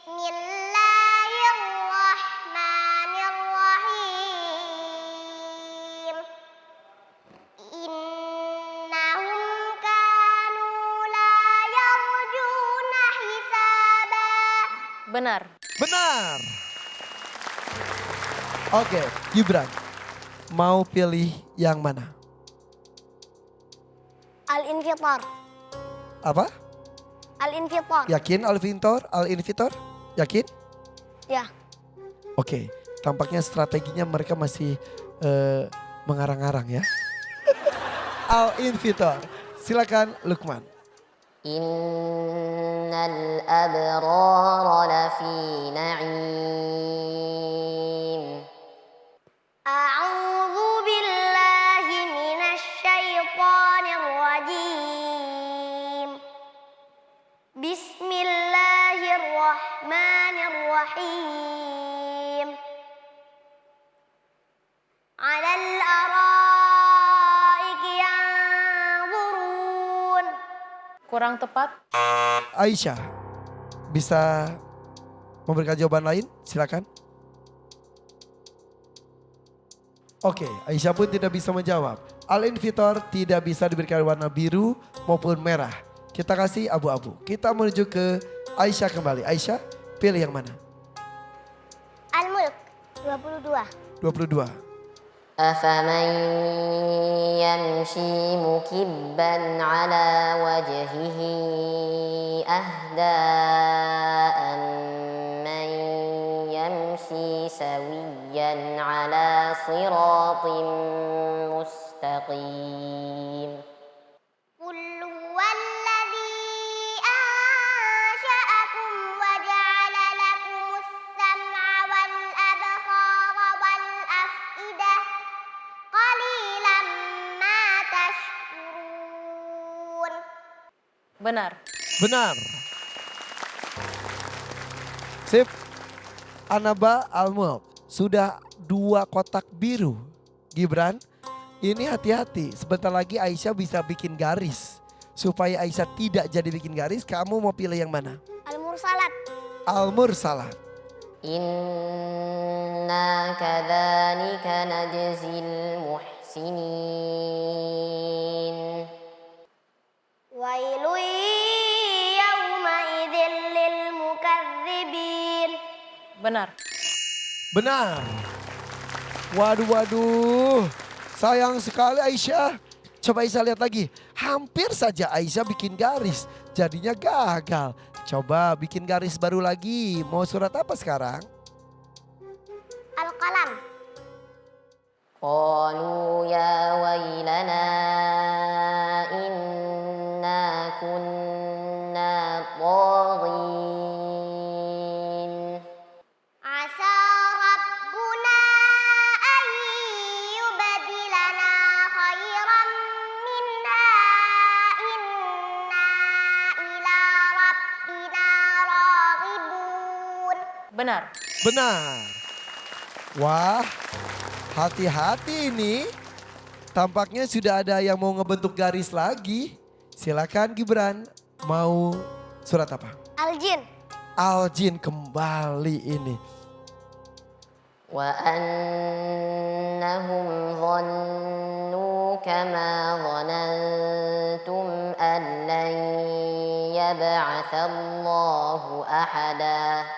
Bismillahirrahmanirrahim. Innahum kanu la yarjuna hisaba. Benar. Benar. Oke, Gibran. Mau pilih yang mana? Al-Infitar. Apa? Al-Infitar. Yakin Al-Invitor? Yakin? Ya. Oke, tampaknya strateginya mereka masih mengarang-arang ya. Al-Invitor. Silakan Lukman. Innal abrara lafi na'im. A'udzu billahi minasy syaithanir rajim. Bismillahirrahmanirrahim. 'Alal araiki yanzurun. Kurang tepat. Aisyah, bisa memberikan jawaban lain? Silakan. Oke, Aisyah pun tidak bisa menjawab. Al-Invitor tidak bisa diberikan warna biru maupun merah. Kita kasih abu-abu. Kita menuju ke Aisyah kembali. Aisyah, pilih yang mana? Al-Mulk 22. 22. أفمن يمشي مكبا على وجهه أهدى أمن يمشي سويا على صراط مستقيم قل هو الذي أنشأكم وجعل لكم السمع والأبصار والأفئدة قليلا ما تشكرون. Benar. Benar. Sip. Anaba Al-Mulk. Sudah 2 kotak biru. Gibran, ini hati-hati. Sebentar lagi Aisyah bisa bikin garis. Supaya Aisyah tidak jadi bikin garis, kamu mau pilih yang mana? Al-Mursalat. Al-Mursalat. إنا كذلك نجزي المحسنين Wailu yauma'idzin lil mukazzibin. Benar. Benar. Waduh. Sayang sekali Aisyah. Coba Aisyah lihat lagi. Hampir saja Aisyah bikin garis. Jadinya gagal. Coba bikin garis baru lagi. Mau surat apa sekarang? Al-Qalam. قالوا يا ويلنا إنا كنا طاغين Asa rabbuna an yubdilana khairan minha inna ila rabbina raghibun. Benar. Benar. Wah, hati-hati ini. Tampaknya sudah ada yang mau ngebentuk garis lagi. Silakan Gibran, mau surat apa? Al-Jin. Al-Jin kembali ini. وأنهم ظنوا كما ظننتم أن لن يبعث الله أحدا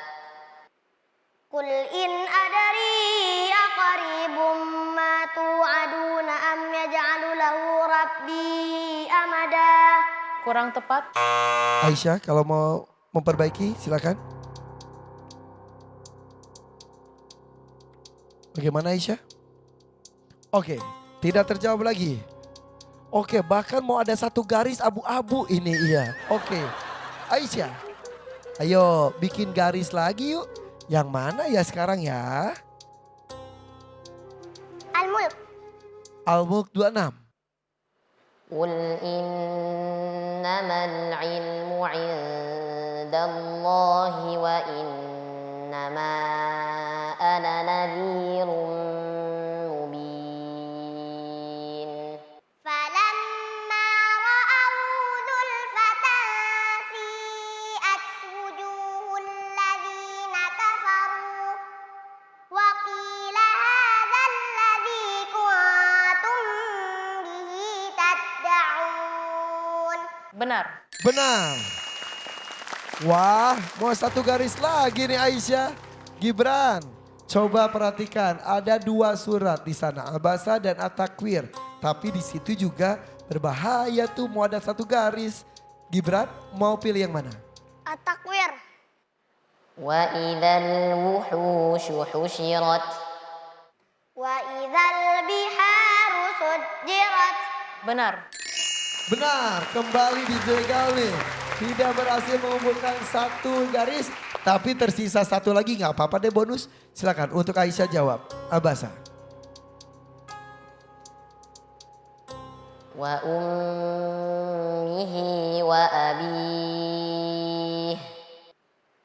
Qul in adari aqaribum ma tu'aduna am yaj'alu lahu rabbi amada. Kurang tepat. Aisyah kalau mau memperbaiki silakan. Bagaimana Aisyah? Oke, tidak terjawab lagi. Oke, bahkan mau ada 1 garis abu-abu ini iya. Oke, Aisyah. Ayo bikin garis lagi yuk. Yang mana ya sekarang ya? Al-Mulk. Al-Mulk 26. قل إنما العلم عند الله وإنما أنا نذير مبين Falamma ra'aw zulfatan si'at wujuhul Benar. Benar. Wah, mau satu garis lagi nih Aisyah. Gibran, coba perhatikan ada 2 surat di sana, Abasa dan At-Takwir. Tapi di situ juga berbahaya tuh mau ada 1 garis. Gibran mau pilih yang mana? At-Takwir. وإذا الوحوش حشرت Wa idzal biharu sujjirat. Benar. Benar, kembali dijegali. Tidak berhasil mengumpulkan 1 garis, tapi tersisa 1 lagi, nggak apa-apa deh bonus. Silakan untuk Aisyah jawab. Abasa. وأمه وأبيه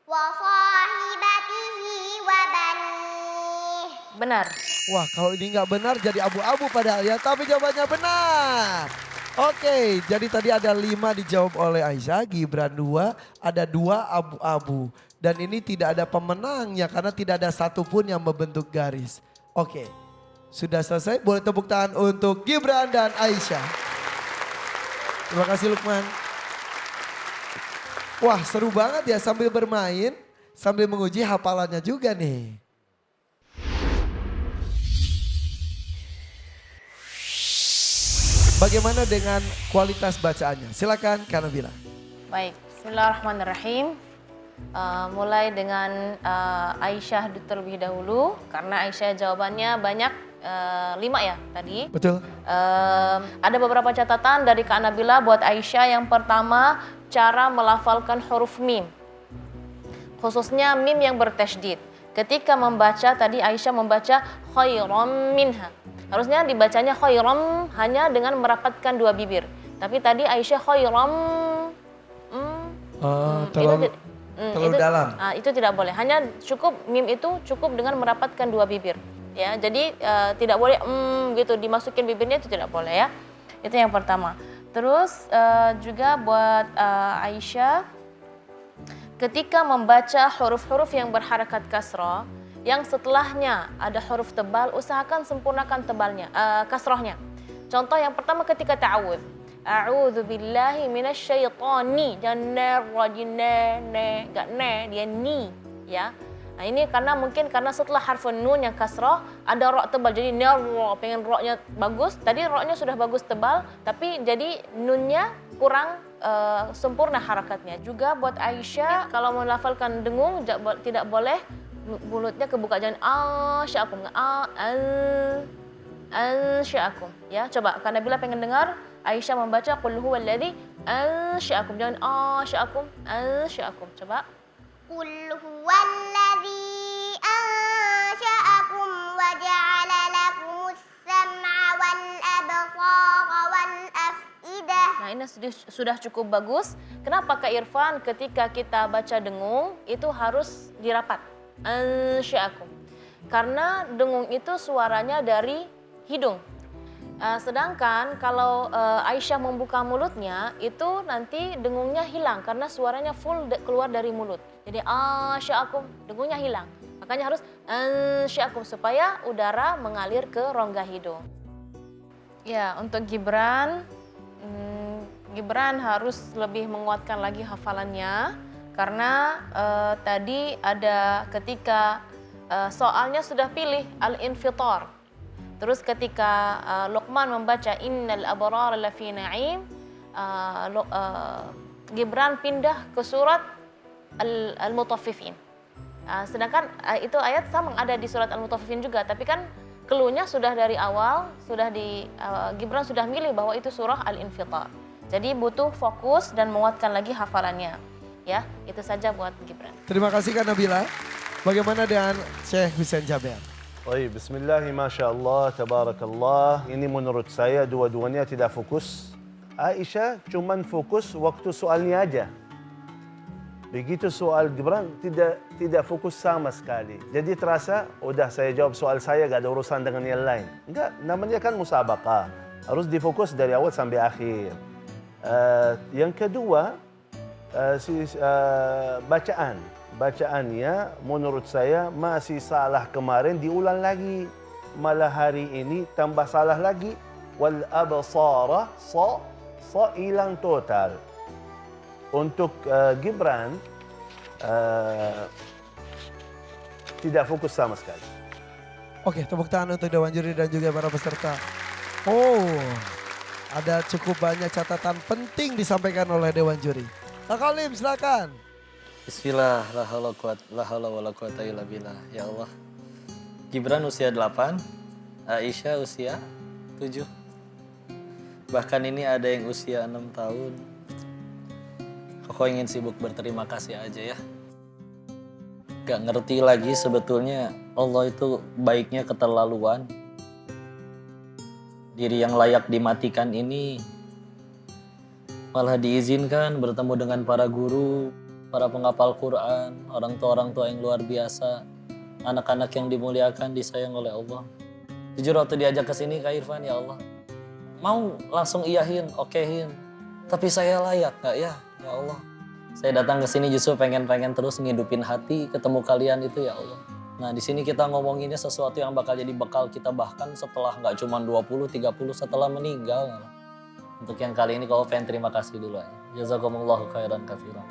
Wa sahibatihi wa banih. Benar. Wah, kalau ini nggak benar jadi abu-abu padahal ya, tapi jawabannya benar. Oke, jadi tadi ada 5 dijawab oleh Aisyah, Gibran 2, ada 2 abu-abu. Dan ini tidak ada pemenangnya karena tidak ada satupun yang membentuk garis. Oke, sudah selesai, boleh tepuk tangan untuk Gibran dan Aisyah. Terima kasih Lukman. Wah, seru banget ya sambil bermain, sambil menguji hafalannya juga nih. Bagaimana dengan kualitas bacaannya? Silakan Kak Nabila. Baik, bismillahirrahmanirrahim. Mulai dengan Aisyah terlebih dahulu, karena Aisyah jawabannya banyak, 5 ya tadi. Betul. Ada beberapa catatan dari Kak Nabila buat Aisyah. Yang pertama, cara melafalkan huruf mim. Khususnya mim yang bertasydid. Ketika membaca tadi Aisyah membaca khairam minha. Harusnya dibacanya khairam hanya dengan merapatkan 2 bibir. Tapi tadi Aisyah khairam. Terlalu dalam. Itu tidak boleh. Hanya cukup mim itu cukup dengan merapatkan 2 bibir. Ya, jadi tidak boleh gitu dimasukin bibirnya, itu tidak boleh ya. Itu yang pertama. Terus juga buat Aisyah, ketika membaca huruf-huruf yang berharakat kasrah, yang setelahnya ada huruf tebal, usahakan sempurnakan tebalnya, kasrahnya. Contoh yang pertama ketika ta'awudz. A'udzu billahi minasyaitonir rajim. Enggak dia ni ya. Nah ini karena setelah harfun nun yang kasrah ada ra tebal, jadi pengen ra-nya bagus. Tadi ra-nya sudah bagus tebal, tapi jadi nunnya kurang sempurna harakatnya. Juga buat Aisyah kalau melafalkan dengung tidak boleh mulutnya kebuka, jangan asya'akum, ansya'akum ya. Coba Kak Nabila pengen dengar Aisyah membaca qul huwallazi ansya'akum, jangan asya'akum, ansya'akum. Coba. Qul huwallazi ansha'akum wa ja'ala lakumus sam'a wal absara wal af'idah. Nah ini sudah cukup bagus. Kenapa Kak Irfan ketika kita baca dengung itu harus dirapat? Ansya'akum. Karena dengung itu suaranya dari hidung. Sedangkan kalau Aisyah membuka mulutnya itu nanti dengungnya hilang karena suaranya full keluar dari mulut. Jadi ansya'akum, dengungnya hilang. Makanya harus ansya'akum supaya udara mengalir ke rongga hidung. Ya, untuk Gibran harus lebih menguatkan lagi hafalannya. Karena tadi ada ketika soalnya sudah pilih al-infitar. Terus ketika Luqman membaca innal abrara lafi na'im, Gibran pindah ke surat al-mutaffifin. Sedangkan itu ayat sama ada di surat al-mutaffifin juga, tapi kan cluenya sudah dari awal, Gibran sudah milih bahwa itu surah al-infitar. Jadi butuh fokus dan menguatkan lagi hafalannya. Ya, itu saja buat Gibran. Terima kasih Kak Nabila. Bagaimana dengan Syekh Hussein Jaber? Baik, bismillah, masya Allah, tabarakallah. Ini menurut saya dua-duanya tidak fokus. Aisyah cuman fokus waktu soalnya aja. Begitu soal Gibran tidak fokus sama sekali. Jadi terasa, udah saya jawab soal saya, gak ada urusan dengan yang lain. Enggak, namanya kan musabaqah. Harus difokus dari awal sampai akhir. Yang kedua, bacaannya menurut saya masih salah kemarin, diulang lagi. Malah hari ini tambah salah lagi. Wal absara, sa hilang total. Untuk Gibran tidak fokus sama sekali. Oke, tepuk tangan untuk Dewan Juri dan juga para peserta. Oh, ada cukup banyak catatan penting disampaikan oleh Dewan Juri. Kak Olim, silakan. Bismillah, la haula wala quwata illa billah. Ya Allah. Gibran usia 8, Aisyah usia 7. Bahkan ini ada yang usia 6 tahun. Koko ingin sibuk berterima kasih aja ya. Gak ngerti lagi sebetulnya Allah itu baiknya keterlaluan. Diri yang layak dimatikan ini malah diizinkan bertemu dengan para guru, para penghafal Quran, orang tua yang luar biasa, anak-anak yang dimuliakan, disayang oleh Allah. Jujur waktu diajak ke sini Kak Irfan, ya Allah, mau langsung iyahin, okehin, tapi saya layak nggak ya? Ya Allah, saya datang ke sini justru pengen terus ngidupin hati, ketemu kalian itu ya Allah. Nah di sini kita ngomonginnya sesuatu yang bakal jadi bekal kita bahkan setelah nggak cuma 20-30 setelah meninggal. Untuk yang kali ini kalau pengen terima kasih dulu aja. Jazakumullahu khairan katsiran.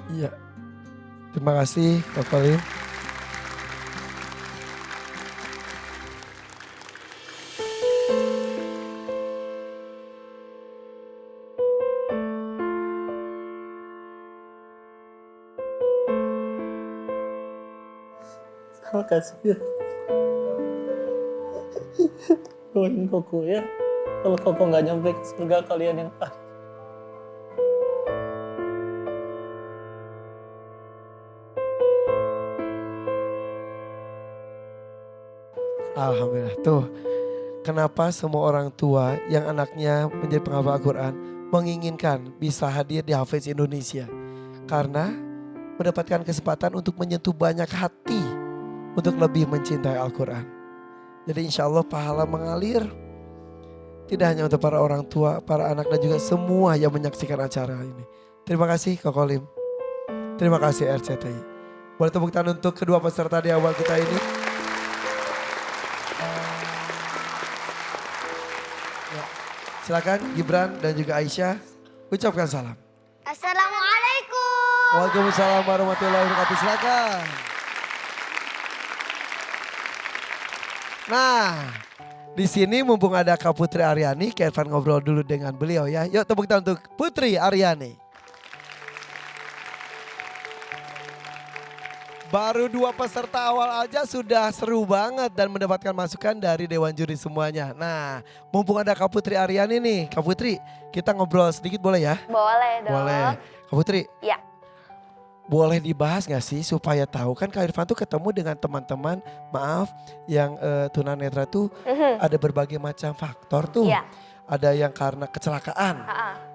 Iya, terima kasih Kak Olim. Terima kasih ya. Doain Koko ya. Kalau Koko nggak nyampe ke surga kalian yang pahit. Alhamdulillah. Tuh, kenapa semua orang tua yang anaknya menjadi penghafal Al-Quran menginginkan bisa hadir di Hafiz Indonesia. Karena mendapatkan kesempatan untuk menyentuh banyak hati untuk lebih mencintai Al-Quran. Jadi insya Allah pahala mengalir. Tidak hanya untuk para orang tua, para anak dan juga semua yang menyaksikan acara ini. Terima kasih Kak Olim. Terima kasih RCTI. Boleh tepuk tangan untuk kedua peserta di awal kita ini. Silakan Gibran dan juga Aisyah ucapkan salam. Assalamualaikum. Waalaikumsalam warahmatullahi wabarakatuh. Silakan. Nah, di sini mumpung ada Kak Putri Aryani, Kak Irfan ngobrol dulu dengan beliau ya. Yuk tepuk tangan untuk Putri Aryani. Baru 2 peserta awal aja sudah seru banget dan mendapatkan masukan dari Dewan Juri semuanya. Nah, mumpung ada Kak Putri Aryani nih. Kak Putri, kita ngobrol sedikit boleh ya? Boleh dong. Boleh. Kak Putri. Ya. Boleh dibahas gak sih supaya tahu kan Kak Irfan tuh ketemu dengan teman-teman, maaf, yang tunanetra tuh ada berbagai macam faktor tuh. Iya. Ada yang karena kecelakaan.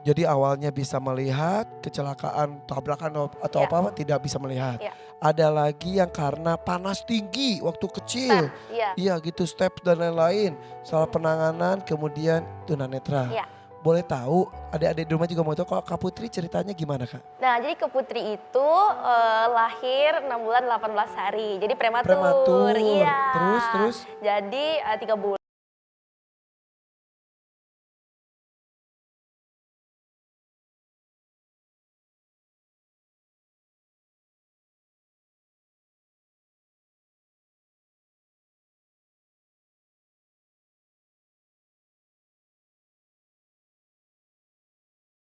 Jadi awalnya bisa melihat, kecelakaan, tabrakan atau Ya. apa-apa tidak bisa melihat. Ya. Ada lagi yang karena panas tinggi waktu kecil. Iya. Iya gitu, step dan lain-lain. Salah penanganan kemudian tunanetra. Iya. Boleh tahu, adik-adik di rumah juga mau tahu kalau Kak Putri ceritanya gimana Kak? Nah, jadi Kak Putri itu lahir 6 bulan 18 hari. Jadi prematur. Prematur. Iya. Terus? Jadi 3 bulan